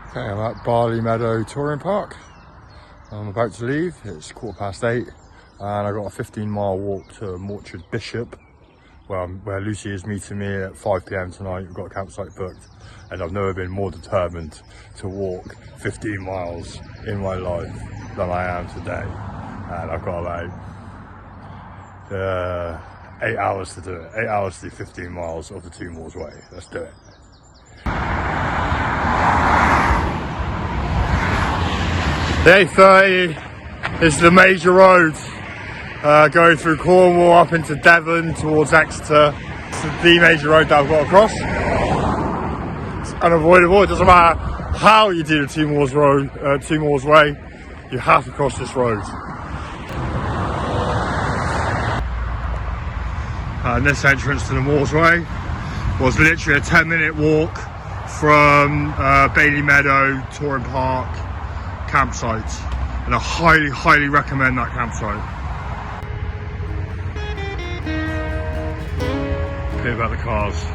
Okay, I'm at Barley Meadow Touring Park. I'm about to leave. It's 8:15 and I got a 15-mile walk to Morchard Bishop where Lucy is meeting me at 5 p.m. tonight. We've got a campsite booked and I've never been more determined to walk 15 miles in my life than I am today. And I've got about 8 hours to do it. 8 hours to do 15 miles of the 2 Moors Way. Let's do it. Day 30 is the major road going through Cornwall up into Devon towards Exeter. It's the major road that I've got across. It's unavoidable. It doesn't matter how you do the 2 Moors Way, you have to cross this road. And this entrance to the Moors Way was literally a 10-minute walk from Bailey Meadow Touring Park campsite, and I highly recommend that campsite. A bit about the cars.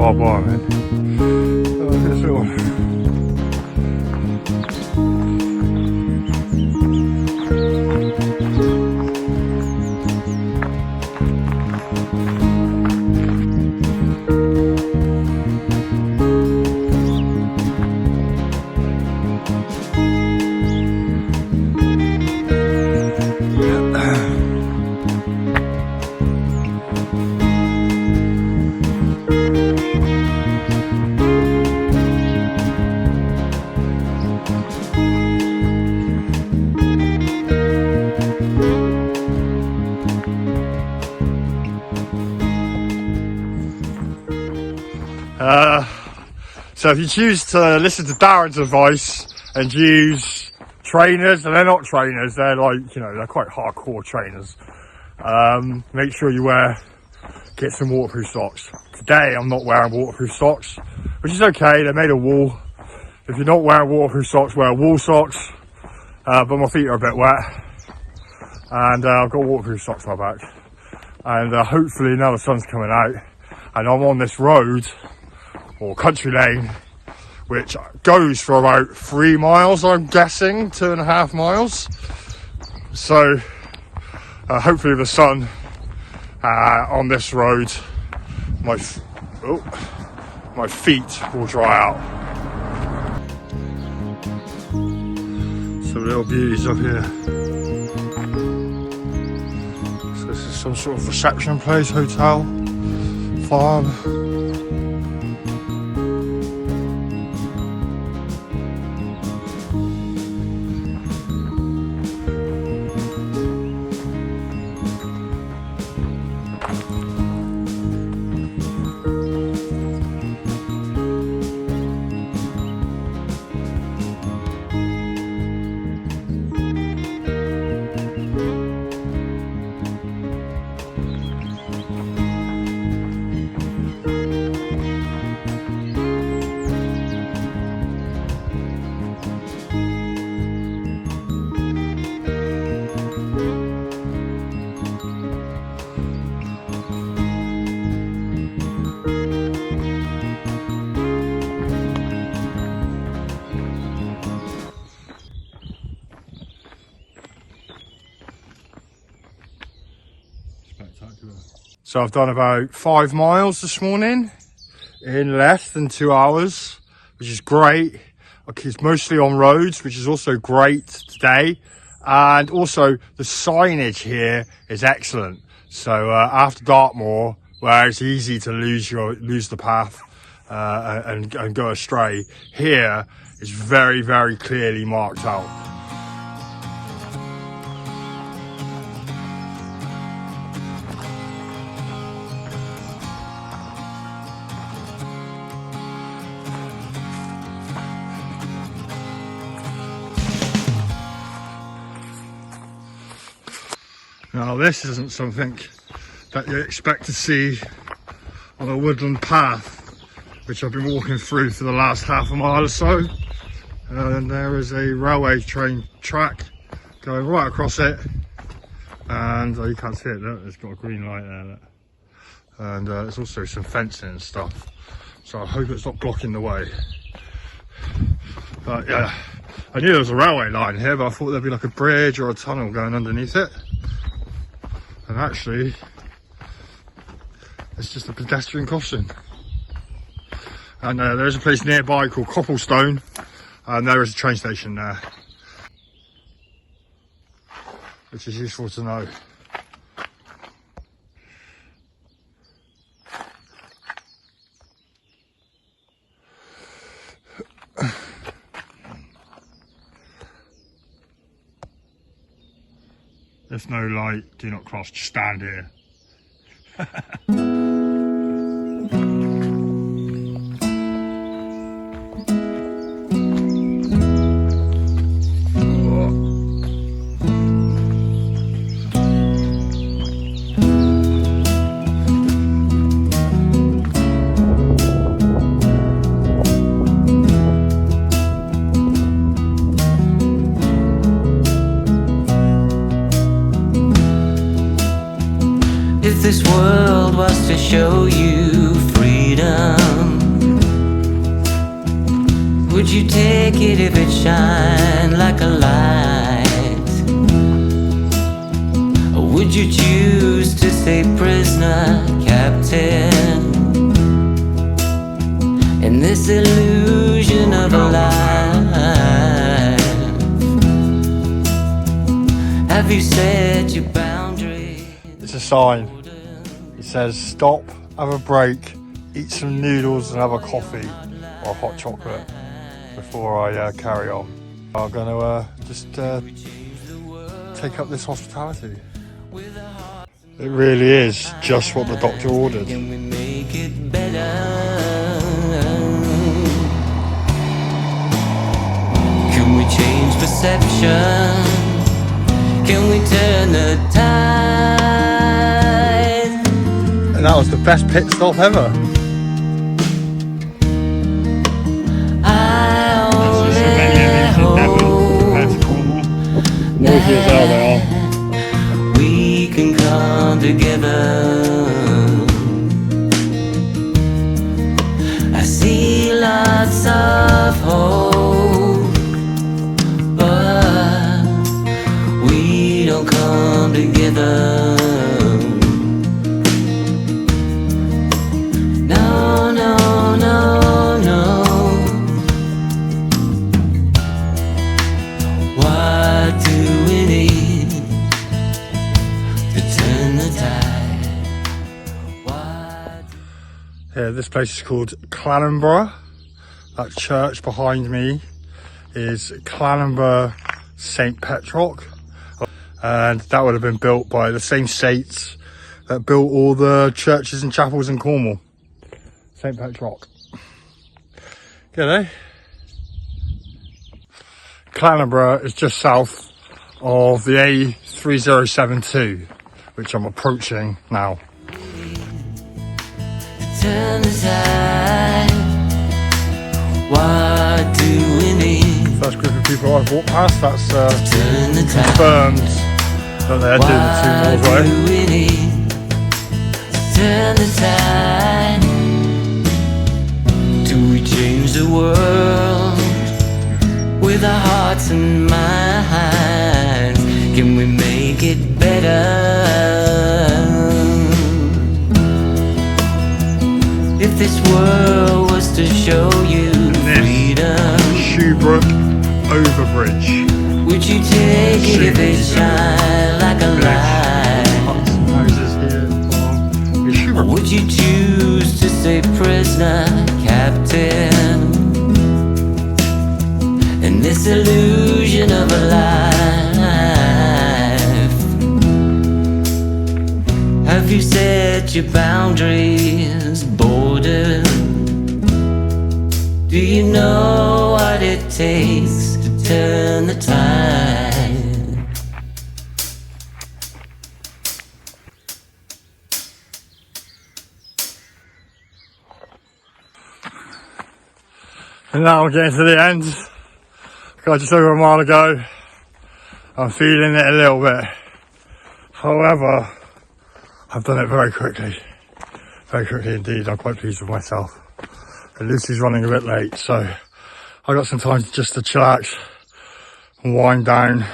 Bar, man. Oh, this little so if you choose to listen to Darren's advice and use trainers, and they're not trainers, they're like, they're quite hardcore trainers, make sure you get some waterproof socks. Today I'm not wearing waterproof socks, which is okay, they're made of wool. If you're not wearing waterproof socks, wear wool socks, but my feet are a bit wet, and I've got waterproof socks on my back, and hopefully now the sun's coming out and I'm on this road or country lane which goes for about 3 miles, I'm guessing 2.5 miles. So hopefully the sun on this road, my feet will dry out. Some little beauties up here. So this is some sort of reception place, hotel, farm. So I've done about 5 miles this morning in less than 2 hours, which is great. It's mostly on roads, which is also great today. And also the signage here is excellent. So after Dartmoor, where it's easy to lose the path and go astray. Here it's very, very clearly marked out. Now this isn't something that you expect to see on a woodland path, which I've been walking through for the last half a mile or so. And there is a railway train track going right across it, and you can't see it, look, it's got a green light there, look. And there's also some fencing and stuff, so I hope it's not blocking the way. But yeah, I knew there was a railway line here, but I thought there'd be like a bridge or a tunnel going underneath it. And actually, it's just a pedestrian crossing. And there's a place nearby called Copplestone, and there is a train station there, which is useful to know. If no light, do not cross, just stand here. If this world was to show you freedom, would you take it if it shined like a light? Or would you choose to stay prisoner, captain, in this illusion of a life? Have you set your boundaries? It's a sign. It says stop, have a break, eat some noodles and have a coffee or hot chocolate before I carry on. I'm going to just take up this hospitality. It really is just what the doctor ordered. Can we make it better? Can we change perception? Can we turn the tide? And that was the best pit stop ever. I only hope Noisy as hell they are. we can come together. I see lots of hope, but we don't come together. No, no, no, no. What do we need to turn the tide? Yeah, this place is called Clanborough. That church behind me is Clanborough St. Petrock, and that would have been built by the same saints that built all the churches and chapels in Cornwall. St. Petrock. G'day. Clanborough is just south of the A3072, which I'm approaching now. Turn the tide. What do we need? First group of people I've walked past, that's Turn the tide. confirmed that they're doing the 2 miles What way. do we need to turn the tide? Do we change the world with our hearts and minds? Can we make it better? If this world was to show you freedom, Shoebrook Overbridge. would you take it if it shine like a light? Houses here. Or would you prisoner, captain, in this illusion of a life. Have you set your boundaries, borders? Do you know what it takes to turn the tide? And now we're getting to the end. Got just over a mile ago. I'm feeling it a little bit. However, I've done it very quickly. Very quickly indeed. I'm quite pleased with myself. And Lucy's running a bit late, so I got some time just to chillax and wind down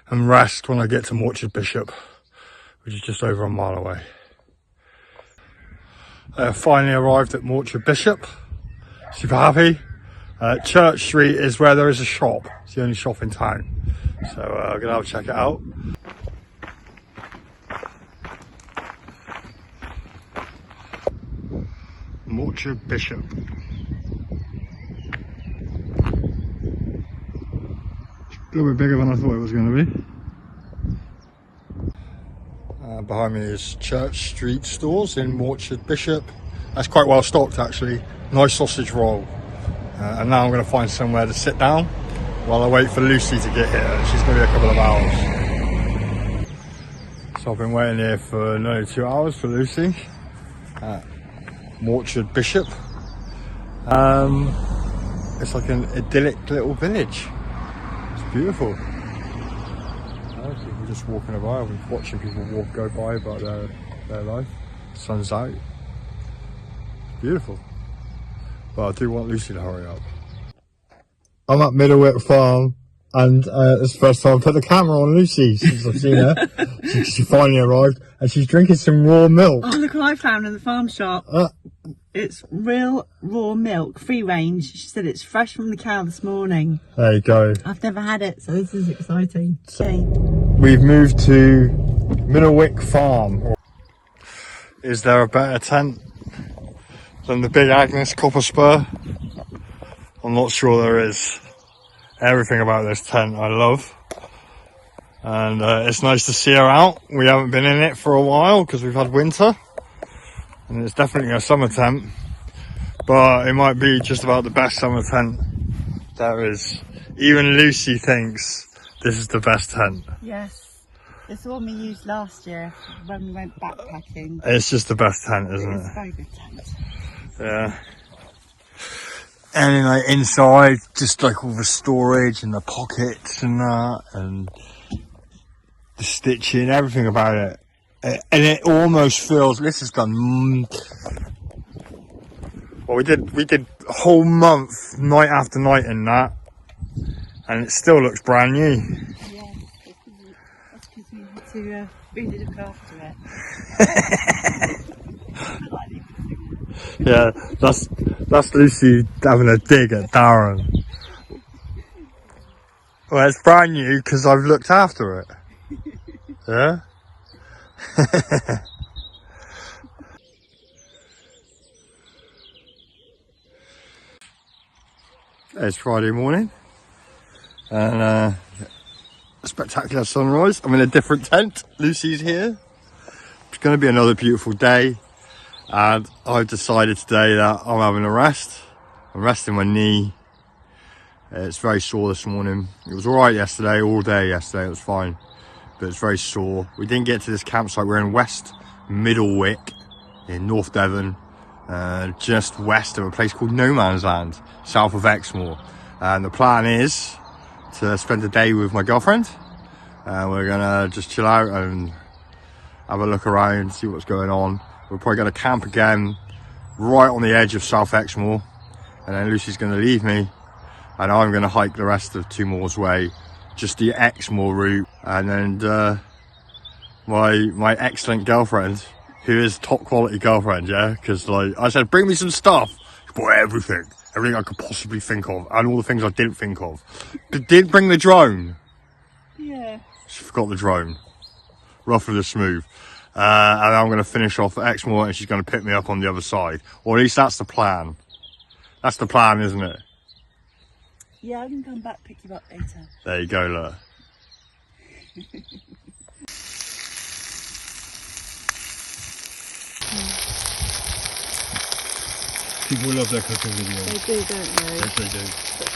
and rest when I get to Morchard Bishop, which is just over a mile away. I have finally arrived at Morchard Bishop. Super happy. Church Street is where there is a shop. It's the only shop in town. So I'm gonna have a check it out. Morchard Bishop. A little bit bigger than I thought it was going to be. Behind me is Church Street stores in Morchard Bishop. That's quite well stocked actually. Nice sausage roll. And now I'm going to find somewhere to sit down while I wait for Lucy to get here. She's going to be a couple of hours. So I've been waiting here for nearly 2 hours for Lucy. Morchard Bishop. It's like an idyllic little village. It's beautiful. People just walking about. We're watching people go by about their life. Sun's out. Beautiful. But I do want Lucy to hurry up. I'm at Middlewick Farm, and it's the first time I've put the camera on Lucy since I've seen her. She finally arrived, and she's drinking some raw milk. Oh, look what I found in the farm shop. It's real raw milk, free range. She said it's fresh from the cow this morning. There you go. I've never had it, so this is exciting. We've moved to Middlewick Farm. Is there a better tent than the Big Agnes Copper Spur? I'm not sure there is. Everything about this tent I love. And it's nice to see her out. We haven't been in it for a while because we've had winter. And it's definitely a summer tent. But it might be just about the best summer tent there is. Even Lucy thinks this is the best tent. Yes. It's the one we used last year when we went backpacking. It's just the best tent, isn't it? It's a very good tent. Yeah. And then like inside, just like all the storage and the pockets and that, and the stitching, everything about it. And it almost feels, this has gone, well, we did a whole month, night after night in that, and it still looks brand new. Yeah, that's because we had to really look after it. Yeah, that's Lucy having a dig at Darren. Well, it's brand new because I've looked after it. Yeah? It's Friday morning and a spectacular sunrise. I'm in a different tent. Lucy's here. It's going to be another beautiful day. And I've decided today that I'm having a rest. I'm resting my knee. It's very sore this morning. It was alright yesterday, all day yesterday, it was fine. But it's very sore. We didn't get to this campsite. We're in West Middlewick in North Devon, just west of a place called No Man's Land, south of Exmoor. And the plan is to spend the day with my girlfriend. We're gonna just chill out and have a look around, see what's going on. We're probably going to camp again right on the edge of South Exmoor, and then Lucy's going to leave me and I'm going to hike the rest of 2 Moors Way, just the Exmoor route. And then my excellent girlfriend, who is top quality girlfriend, yeah, because like I said, bring me some stuff. She brought everything I could possibly think of, and all the things I didn't think of. Did bring the drone. Yeah. She forgot the drone. Rough and smooth. and I'm going to finish off at Exmoor, and she's going to pick me up on the other side. Or at least that's the plan. That's the plan, isn't it? Yeah, I can come back, pick you up later. There you go, look. People love their cooking videos. They do, don't they? Yes, they do.